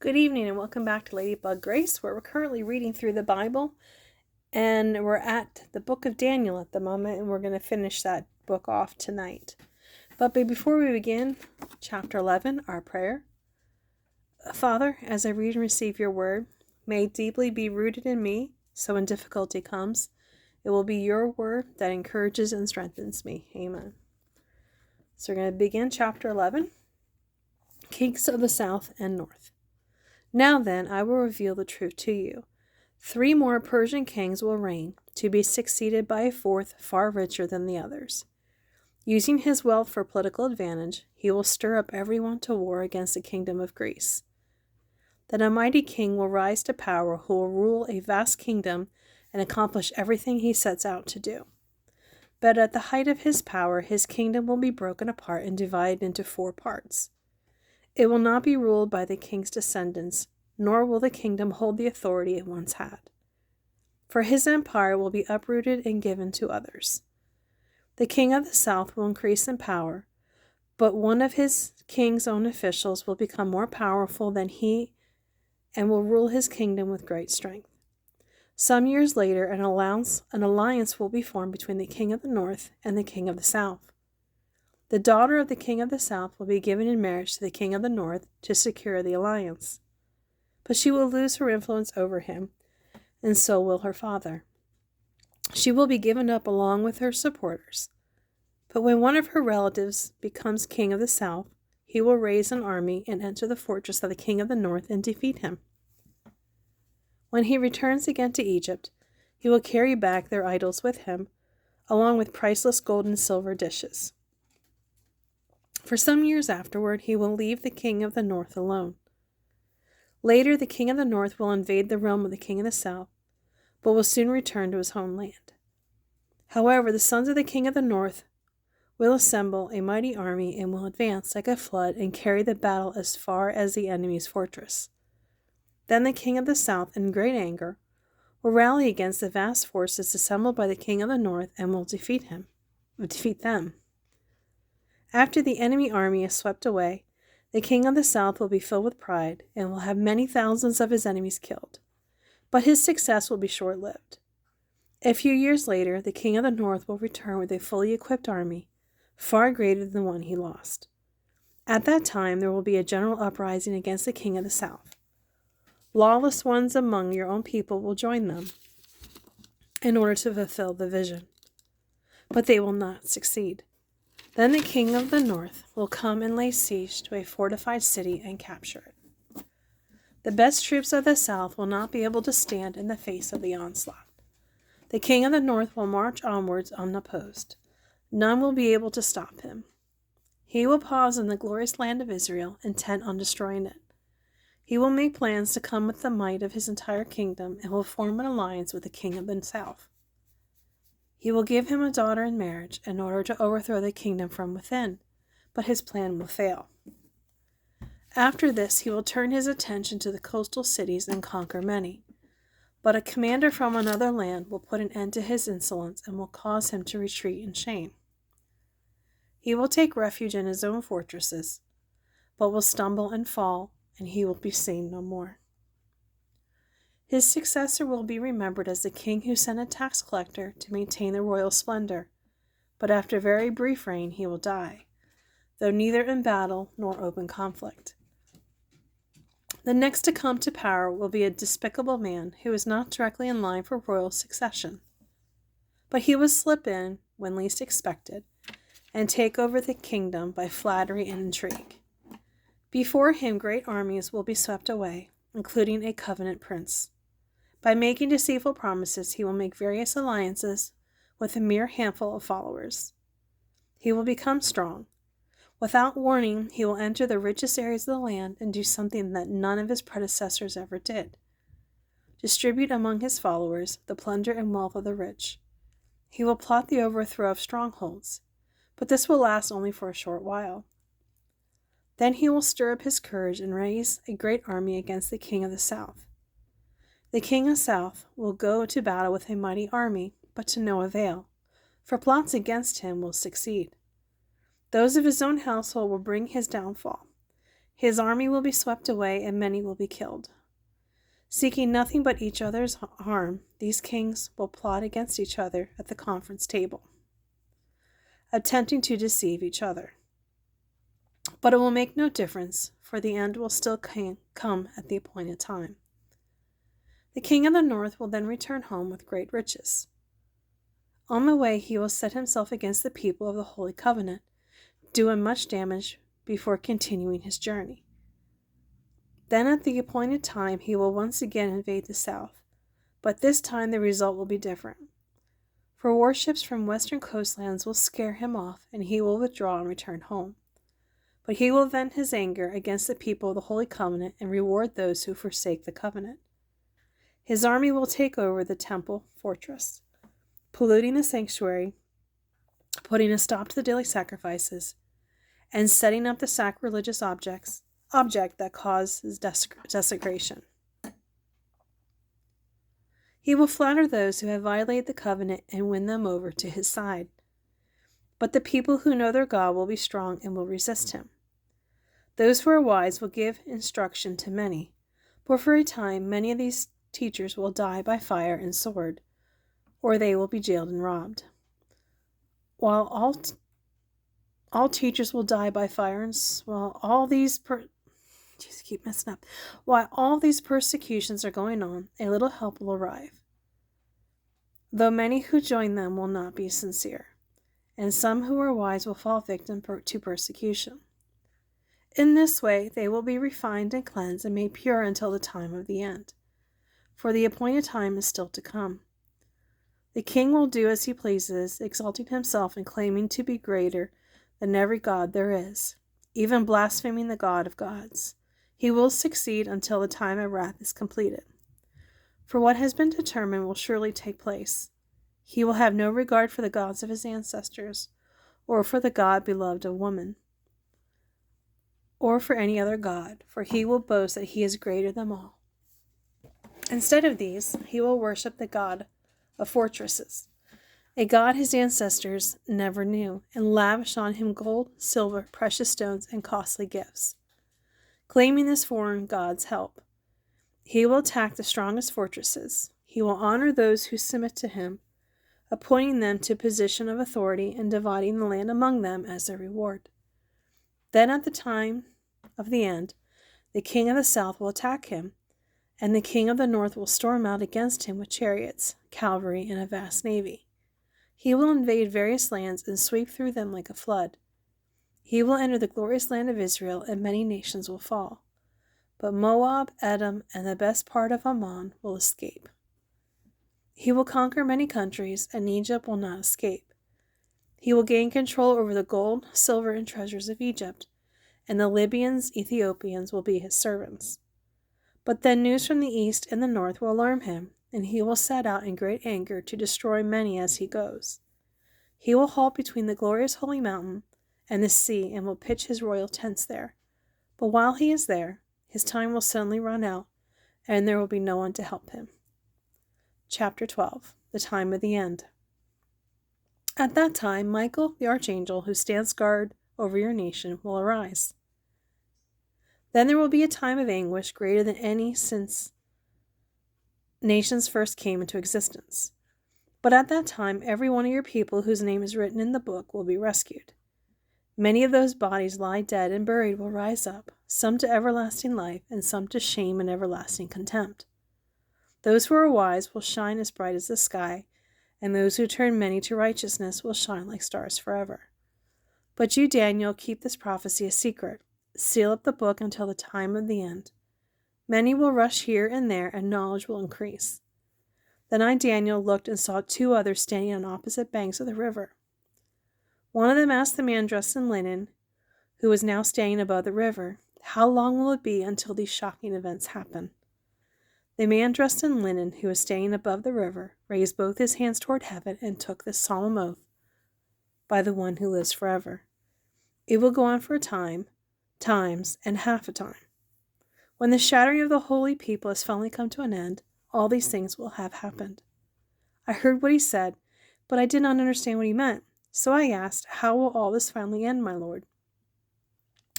Good evening and welcome back to Ladybug Grace, where we're currently reading through the Bible, and we're at the book of Daniel at the moment, and we're going to finish that book off tonight. But before we begin, chapter 11, our prayer. Father, as I read and receive your word, may it deeply be rooted in me, so when difficulty comes, it will be your word that encourages and strengthens me. Amen. So we're going to begin chapter 11, Kings of the South and North. Now then, I will reveal the truth to you. 3 more Persian kings will reign, to be succeeded by a 4th far richer than the others. Using his wealth for political advantage, he will stir up everyone to war against the kingdom of Greece. Then a mighty king will rise to power who will rule a vast kingdom and accomplish everything he sets out to do. But at the height of his power, his kingdom will be broken apart and divided into 4 parts. It will not be ruled by the king's descendants, nor will the kingdom hold the authority it once had. For his empire will be uprooted and given to others. The king of the south will increase in power, but one of his king's own officials will become more powerful than he and will rule his kingdom with great strength. Some years later, an alliance will be formed between the king of the north and the king of the south. The daughter of the king of the south will be given in marriage to the king of the north to secure the alliance. But she will lose her influence over him, and so will her father. She will be given up along with her supporters. But when one of her relatives becomes king of the south, he will raise an army and enter the fortress of the king of the north and defeat him. When he returns again to Egypt, he will carry back their idols with him, along with priceless gold and silver dishes. For some years afterward, he will leave the king of the north alone. Later, the king of the north will invade the realm of the king of the south, but will soon return to his homeland. However, the sons of the king of the north will assemble a mighty army and will advance like a flood and carry the battle as far as the enemy's fortress. Then the king of the south, in great anger, will rally against the vast forces assembled by the king of the north and will defeat them. After the enemy army is swept away, the king of the south will be filled with pride and will have many thousands of his enemies killed. But his success will be short-lived. A few years later, the king of the north will return with a fully equipped army, far greater than the one he lost. At that time, there will be a general uprising against the king of the south. Lawless ones among your own people will join them in order to fulfill the vision. But they will not succeed. Then the king of the north will come and lay siege to a fortified city and capture it. The best troops of the south will not be able to stand in the face of the onslaught. The king of the north will march onwards unopposed. None will be able to stop him. He will pause in the glorious land of Israel, intent on destroying it. He will make plans to come with the might of his entire kingdom and will form an alliance with the king of the south. He will give him a daughter in marriage in order to overthrow the kingdom from within, but his plan will fail. After this, he will turn his attention to the coastal cities and conquer many. But a commander from another land will put an end to his insolence and will cause him to retreat in shame. He will take refuge in his own fortresses, but will stumble and fall, and he will be seen no more. His successor will be remembered as the king who sent a tax collector to maintain the royal splendor, but after a very brief reign he will die, though neither in battle nor open conflict. The next to come to power will be a despicable man who is not directly in line for royal succession, but he will slip in when least expected and take over the kingdom by flattery and intrigue. Before him great armies will be swept away, including a covenant prince. By making deceitful promises, he will make various alliances with a mere handful of followers. He will become strong. Without warning, he will enter the richest areas of the land and do something that none of his predecessors ever did: distribute among his followers the plunder and wealth of the rich. He will plot the overthrow of strongholds, but this will last only for a short while. Then he will stir up his courage and raise a great army against the king of the south. The king of the south will go to battle with a mighty army, but to no avail, for plots against him will succeed. Those of his own household will bring his downfall. His army will be swept away, and many will be killed. Seeking nothing but each other's harm, these kings will plot against each other at the conference table, attempting to deceive each other. But it will make no difference, for the end will still come at the appointed time. The king of the north will then return home with great riches. On the way, he will set himself against the people of the Holy Covenant, doing much damage before continuing his journey. Then at the appointed time, he will once again invade the south, but this time the result will be different. For warships from western coastlands will scare him off, and he will withdraw and return home. But he will vent his anger against the people of the Holy Covenant and reward those who forsake the covenant. His army will take over the temple fortress, polluting the sanctuary, putting a stop to the daily sacrifices, and setting up the sacrilegious object that causes desecration. He will flatter those who have violated the covenant and win them over to his side. But the people who know their God will be strong and will resist him. Those who are wise will give instruction to many, but for a time many of these teachers will die by fire and sword, or they will be jailed and robbed. While all teachers will die by fire, and while all these persecutions are going on, a little help will arrive. Though many who join them will not be sincere, and some who are wise will fall victim to persecution. In this way they will be refined and cleansed and made pure until the time of the end, for the appointed time is still to come. The king will do as he pleases, exalting himself and claiming to be greater than every god there is, even blaspheming the God of gods. He will succeed until the time of wrath is completed. For what has been determined will surely take place. He will have no regard for the gods of his ancestors, or for the God beloved of woman, or for any other god, for he will boast that he is greater than all. Instead of these, he will worship the God of fortresses, a god his ancestors never knew, and lavish on him gold, silver, precious stones, and costly gifts. Claiming this foreign god's help, he will attack the strongest fortresses. He will honor those who submit to him, appointing them to position of authority and dividing the land among them as their reward. Then at the time of the end, the king of the south will attack him, and the king of the north will storm out against him with chariots, cavalry, and a vast navy. He will invade various lands and sweep through them like a flood. He will enter the glorious land of Israel, and many nations will fall. But Moab, Edom, and the best part of Ammon will escape. He will conquer many countries, and Egypt will not escape. He will gain control over the gold, silver, and treasures of Egypt, and the Libyans, Ethiopians will be his servants. But then news from the east and the north will alarm him, and he will set out in great anger to destroy many as he goes. He will halt between the glorious holy mountain and the sea, and will pitch his royal tents there. But while he is there, his time will suddenly run out, and there will be no one to help him. Chapter 12. The time of the end. At that time, Michael, the archangel, who stands guard over your nation, will arise. Then there will be a time of anguish greater than any since nations first came into existence. But at that time, every one of your people whose name is written in the book will be rescued. Many of those bodies lie dead and buried will rise up, some to everlasting life, and some to shame and everlasting contempt. Those who are wise will shine as bright as the sky, and those who turn many to righteousness will shine like stars forever. But you, Daniel, keep this prophecy a secret. Seal up the book until the time of the end. Many will rush here and there, and knowledge will increase. Then I, Daniel, looked and saw two others standing on opposite banks of the river. One of them asked the man dressed in linen, who was now standing above the river, "How long will it be until these shocking events happen?" The man dressed in linen, who was standing above the river, raised both his hands toward heaven and took this solemn oath by the one who lives forever. It will go on for a time, times, and half a time. When the shattering of the holy people has finally come to an end, all these things will have happened. I heard what he said, but I did not understand what he meant. So I asked, "How will all this finally end, my Lord?"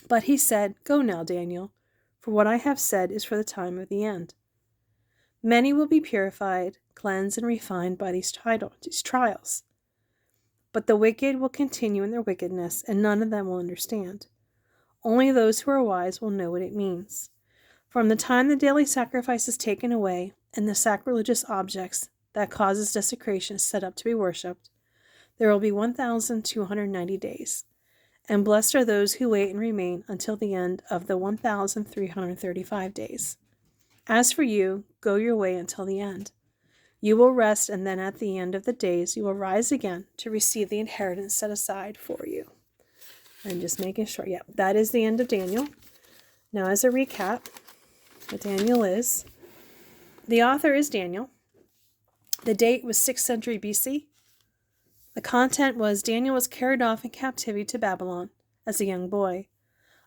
But he said, "Go now, Daniel, for what I have said is for the time of the end. Many will be purified, cleansed, and refined by these trials. But the wicked will continue in their wickedness, and none of them will understand. Only those who are wise will know what it means. From the time the daily sacrifice is taken away, and the sacrilegious objects that causes desecration is set up to be worshipped, there will be 1,290 days. And blessed are those who wait and remain until the end of the 1,335 days. As for you, go your way until the end. You will rest, and then at the end of the days you will rise again to receive the inheritance set aside for you." I'm just making sure. Yeah, that is the end of Daniel. Now, as a recap, what Daniel is, the author is Daniel. The date was 6th century BC. The content was Daniel was carried off in captivity to Babylon as a young boy.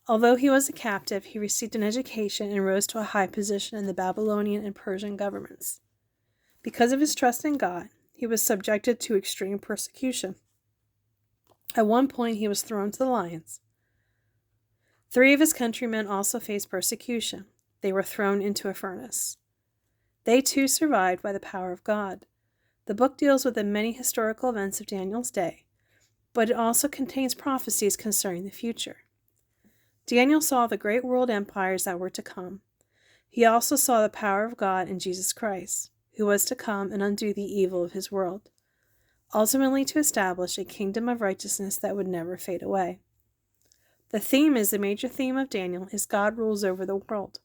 Although he was a captive, he received an education and rose to a high position in the Babylonian and Persian governments. Because of his trust in God, he was subjected to extreme persecution. At one point, he was thrown to the lions. 3 of his countrymen also faced persecution. They were thrown into a furnace. They too survived by the power of God. The book deals with the many historical events of Daniel's day, but it also contains prophecies concerning the future. Daniel saw the great world empires that were to come. He also saw the power of God in Jesus Christ, who was to come and undo the evil of his world, ultimately to establish a kingdom of righteousness that would never fade away. The major theme of Daniel is God rules over the world.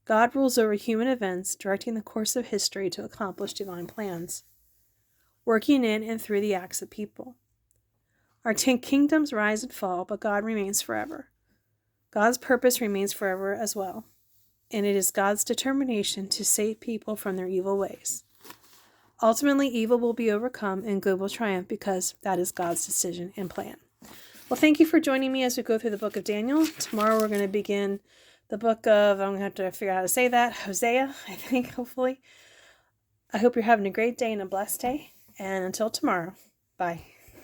God rules over human events, directing the course of history to accomplish divine plans, working in and through the acts of people. Our 10 kingdoms rise and fall, but God remains forever. God's purpose remains forever as well, and it is God's determination to save people from their evil ways. Ultimately, evil will be overcome and good will triumph because that is God's decision and plan. Well, thank you for joining me as we go through the book of Daniel. Tomorrow we're going to begin the book of, I'm going to have to figure out how to say that, Hosea, I think, hopefully. I hope you're having a great day and a blessed day. And until tomorrow, bye.